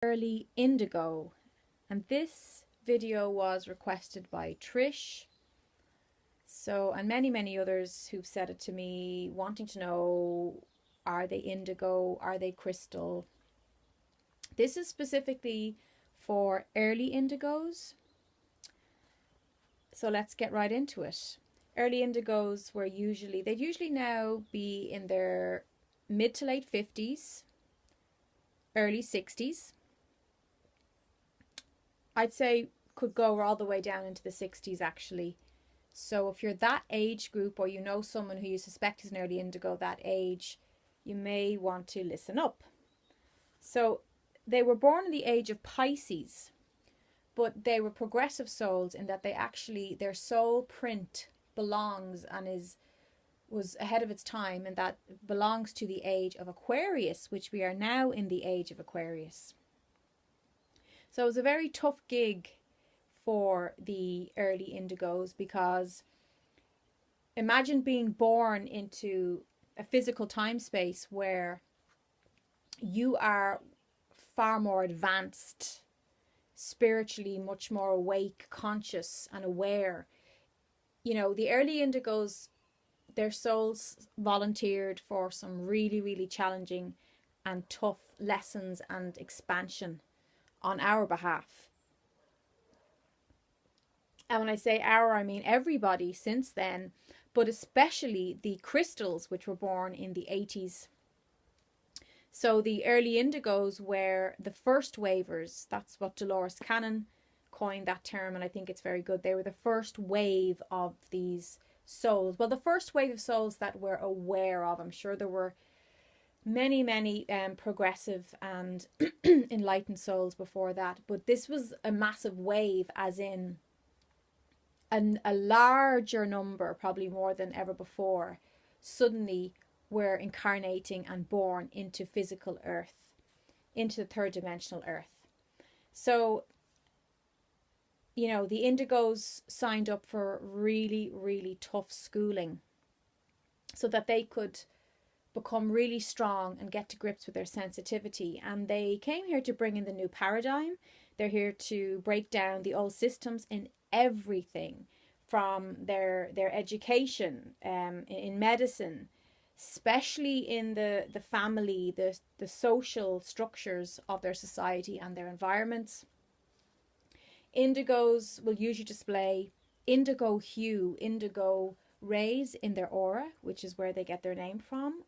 Early Indigo, and this video was requested by Trish, and many others who've said it to me, wanting to know, are they indigo, are they crystal? This is specifically for early indigos, so let's get right into it. Early indigos they'd usually now be in their mid to late 50s, early 60s. I'd say could go all the way down into the 60s actually. So if you're that age group, or you know someone who you suspect is an early indigo that age, you may want to listen up. So they were born in the age of Pisces, but they were progressive souls in that their soul print belongs and was ahead of its time, and that belongs to the age of Aquarius, which we are now in the age of Aquarius. So it was a very tough gig for the early indigos, because imagine being born into a physical time space where you are far more advanced, spiritually much more awake, conscious and aware. You know, the early indigos, their souls volunteered for some really challenging and tough lessons and expansion on our behalf. And when I say our, I mean everybody since then, but especially the crystals, which were born in the 80s. So the early indigos were the first wavers. That's what Dolores Cannon coined that term, and I think it's very good. They were the first wave of these souls. Well, the first wave of souls that we're aware of. I'm sure there were many progressive and enlightened souls before that, but this was a massive wave, as in a larger number, probably more than ever before, suddenly were incarnating and born into physical earth, into the third dimensional earth. So, you know, the indigos signed up for really tough schooling so that they could become really strong and get to grips with their sensitivity. And they came here to bring in the new paradigm. They're here to break down the old systems in everything, from their education, in medicine, especially in the family, the social structures of their society and their environments. Indigos will usually display indigo hue, indigo rays in their aura, which is where they get their name from.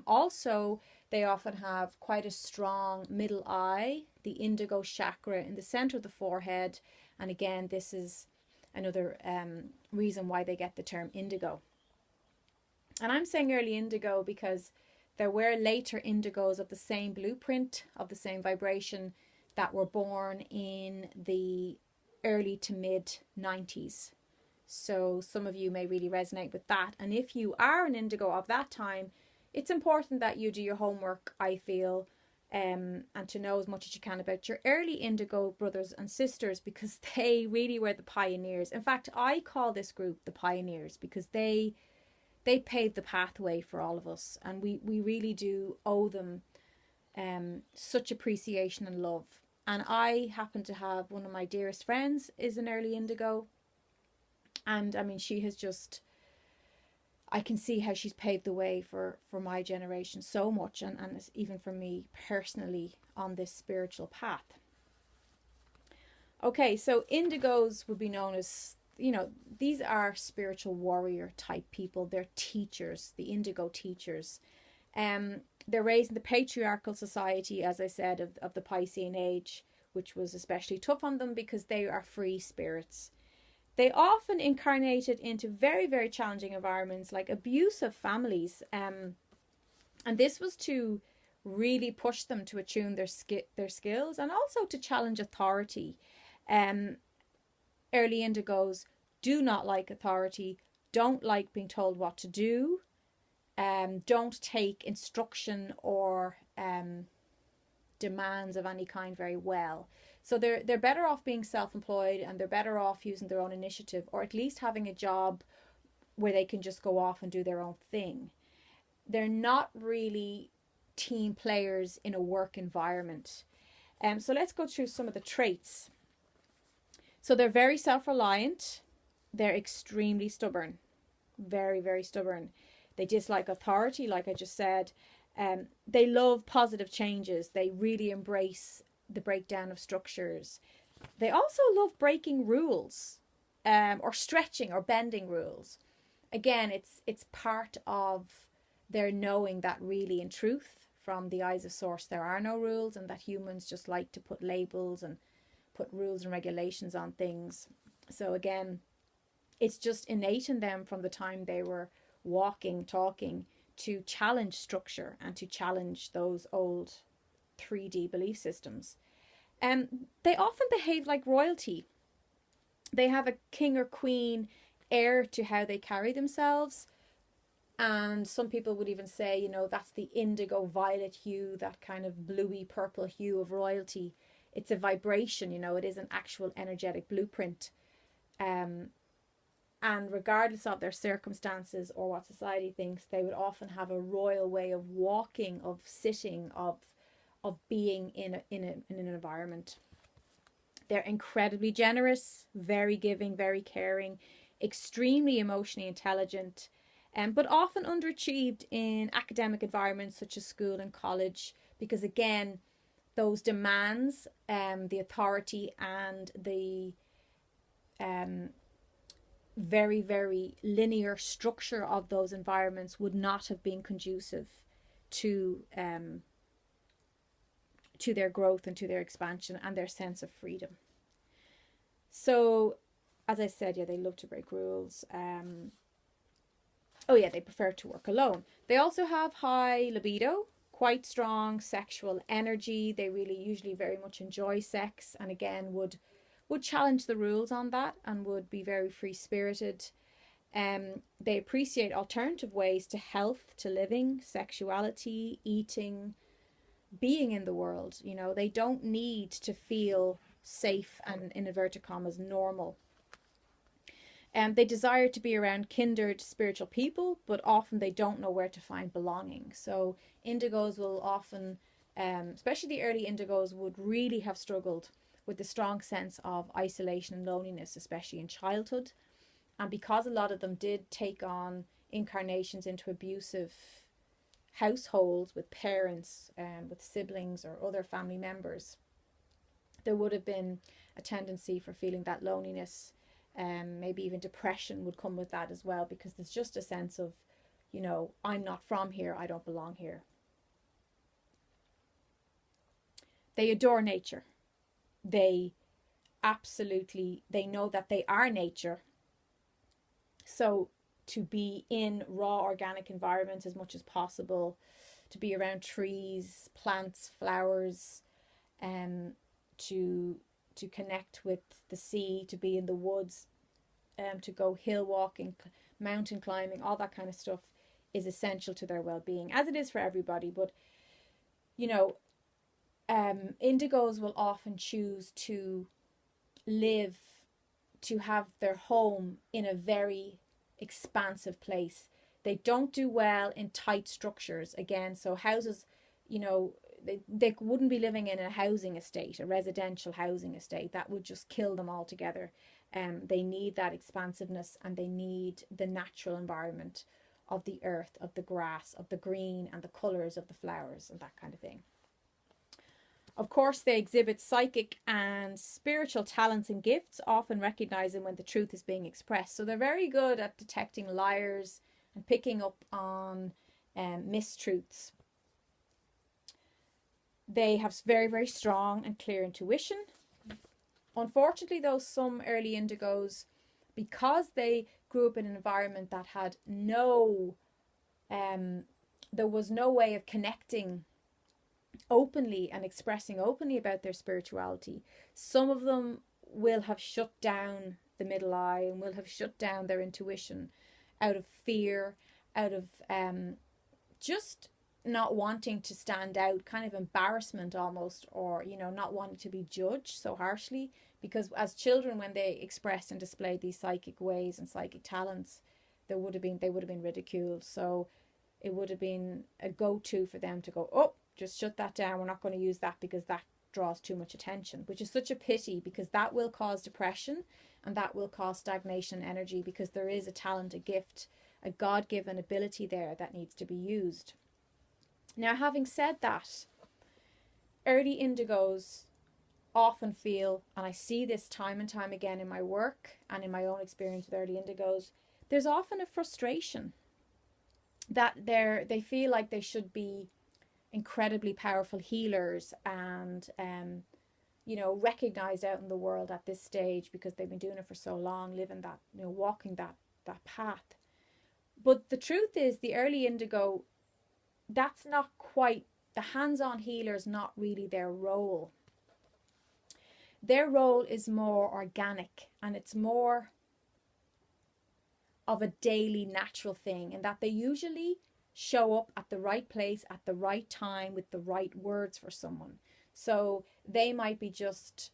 Also, they often have quite a strong middle eye, the indigo chakra in the center of the forehead. And again, this is another reason why they get the term indigo. And I'm saying early indigo because there were later indigos of the same blueprint, of the same vibration, that were born in the early to mid 90s. So some of you may really resonate with that. And if you are an indigo of that time, it's important that you do your homework, I feel, and to know as much as you can about your early indigo brothers and sisters, because they really were the pioneers. In fact, I call this group the pioneers because they paved the pathway for all of us, and we really do owe them such appreciation and love. And I happen to have one of my dearest friends is an early indigo. And I mean, she has just, I can see how she's paved the way for my generation so much, and even for me personally on this spiritual path. Okay, so indigos would be known as, you know, these are spiritual warrior type people. They're teachers, the indigo teachers. They're raised in the patriarchal society, as I said, of the Piscean age, which was especially tough on them because they are free spirits. They often incarnated into very challenging environments, like abusive families. And this was to really push them to attune their skills, and also to challenge authority. Early indigos do not like authority, don't like being told what to do, don't take instruction or demands of any kind very well. So they're better off being self-employed, and they're better off using their own initiative, or at least having a job where they can just go off and do their own thing. They're not really team players in a work environment. So let's go through some of the traits. So they're very self-reliant. They're extremely stubborn. Very, very stubborn. They dislike authority, like I just said. They love positive changes. They really embrace the breakdown of structures. They also love breaking rules, or stretching or bending rules. Again, it's part of their knowing that really, in truth, from the eyes of source, there are no rules, and that humans just like to put labels and put rules and regulations on things. So again, it's just innate in them from the time they were walking, talking, to challenge structure and to challenge those old 3D belief systems. And they often behave like royalty. They have a king or queen air to how they carry themselves. And some people would even say, you know, that's the indigo violet hue, that kind of bluey purple hue of royalty. It's a vibration, you know, it is an actual energetic blueprint. And regardless of their circumstances or what society thinks, they would often have a royal way of walking, of sitting, of being in an environment. They're incredibly generous, very giving, very caring, extremely emotionally intelligent, but often underachieved in academic environments such as school and college, because again, those demands, the authority and the very, very linear structure of those environments would not have been conducive to their growth and to their expansion and their sense of freedom. So, as I said, yeah, they love to break rules. Oh yeah, they prefer to work alone. They also have high libido, quite strong sexual energy. They really usually very much enjoy sex, and again would challenge the rules on that and would be very free-spirited. They appreciate alternative ways to health, to living, sexuality, eating, being in the world. You know, they don't need to feel safe and, in inverted commas, normal. They desire to be around kindred spiritual people, but often they don't know where to find belonging. So indigos will often, especially the early indigos, would really have struggled with the strong sense of isolation and loneliness, especially in childhood. And because a lot of them did take on incarnations into abusive households with parents, with siblings or other family members, there would have been a tendency for feeling that loneliness. Maybe even depression would come with that as well, because there's just a sense of, you know, I'm not from here, I don't belong here. They adore nature. They know that they are nature. So to be in raw organic environments as much as possible, to be around trees, plants, flowers, to connect with the sea, to be in the woods, to go hill walking, mountain climbing, all that kind of stuff is essential to their well-being, as it is for everybody. But, you know, indigos will often choose to live, to have their home in a very expansive place. They don't do well in tight structures, again. So houses, you know, they wouldn't be living in a housing estate, a residential housing estate. That would just kill them altogether. They need that expansiveness, and they need the natural environment of the earth, of the grass, of the green, and the colours of the flowers and that kind of thing. Of course, they exhibit psychic and spiritual talents and gifts, often recognizing when the truth is being expressed. So they're very good at detecting liars and picking up on mistruths. They have very, very strong and clear intuition. Unfortunately, though, some early indigos, because they grew up in an environment that had there was no way of connecting openly and expressing openly about their spirituality, some of them will have shut down the middle eye and will have shut down their intuition out of fear, out of just not wanting to stand out, kind of embarrassment almost, or, you know, not wanting to be judged so harshly. Because as children, when they expressed and displayed these psychic ways and psychic talents, they would have been ridiculed. So it would have been a go-to for them to go, oh, just shut that down, we're not going to use that because that draws too much attention, which is such a pity, because that will cause depression and that will cause stagnation energy, because there is a talent, a gift, a God-given ability there that needs to be used. Now, having said that, early indigos often feel, and I see this time and time again in my work and in my own experience with early indigos, there's often a frustration that they feel like they should be incredibly powerful healers and recognized out in the world at this stage, because they've been doing it for so long, living that, walking that path. But the truth is, the early indigo, that's not quite, the hands-on healer is not really their role. Their role is more organic, and it's more of a daily natural thing, in that they usually show up at the right place at the right time with the right words for someone. So they might be just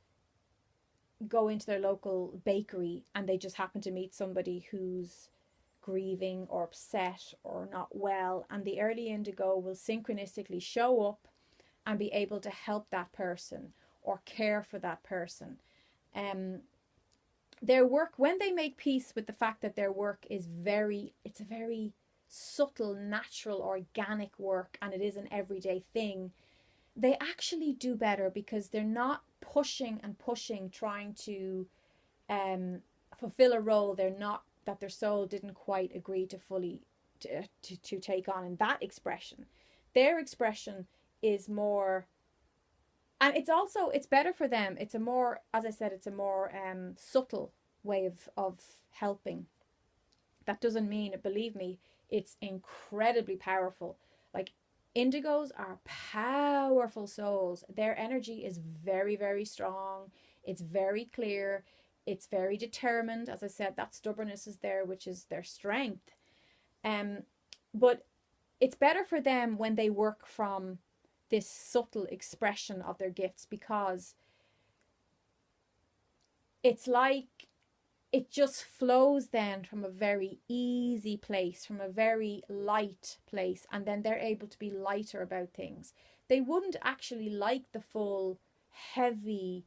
go into their local bakery and they just happen to meet somebody who's grieving or upset or not well, and the early indigo will synchronistically show up and be able to help that person or care for that person. Their work, when they make peace with the fact that their work is it's a very subtle, natural, organic work, and it is an everyday thing, they actually do better, because they're not pushing and pushing, trying to fulfill a role that their soul didn't quite agree to fully to take on in that expression. Their expression is more, and it's better for them. It's a more, as I said, it's a more subtle way of helping. That doesn't mean, believe me, it's incredibly powerful. Like, indigos are powerful souls. Their energy is very, very strong. It's very clear. It's very determined. As I said, that stubbornness is there, which is their strength. But it's better for them when they work from this subtle expression of their gifts, because it's like it just flows then from a very easy place, from a very light place, and then they're able to be lighter about things. They wouldn't actually like the full heavy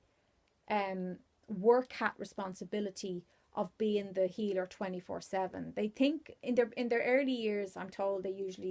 work hat responsibility of being the healer 24/7. They think in their early years, I'm told, they usually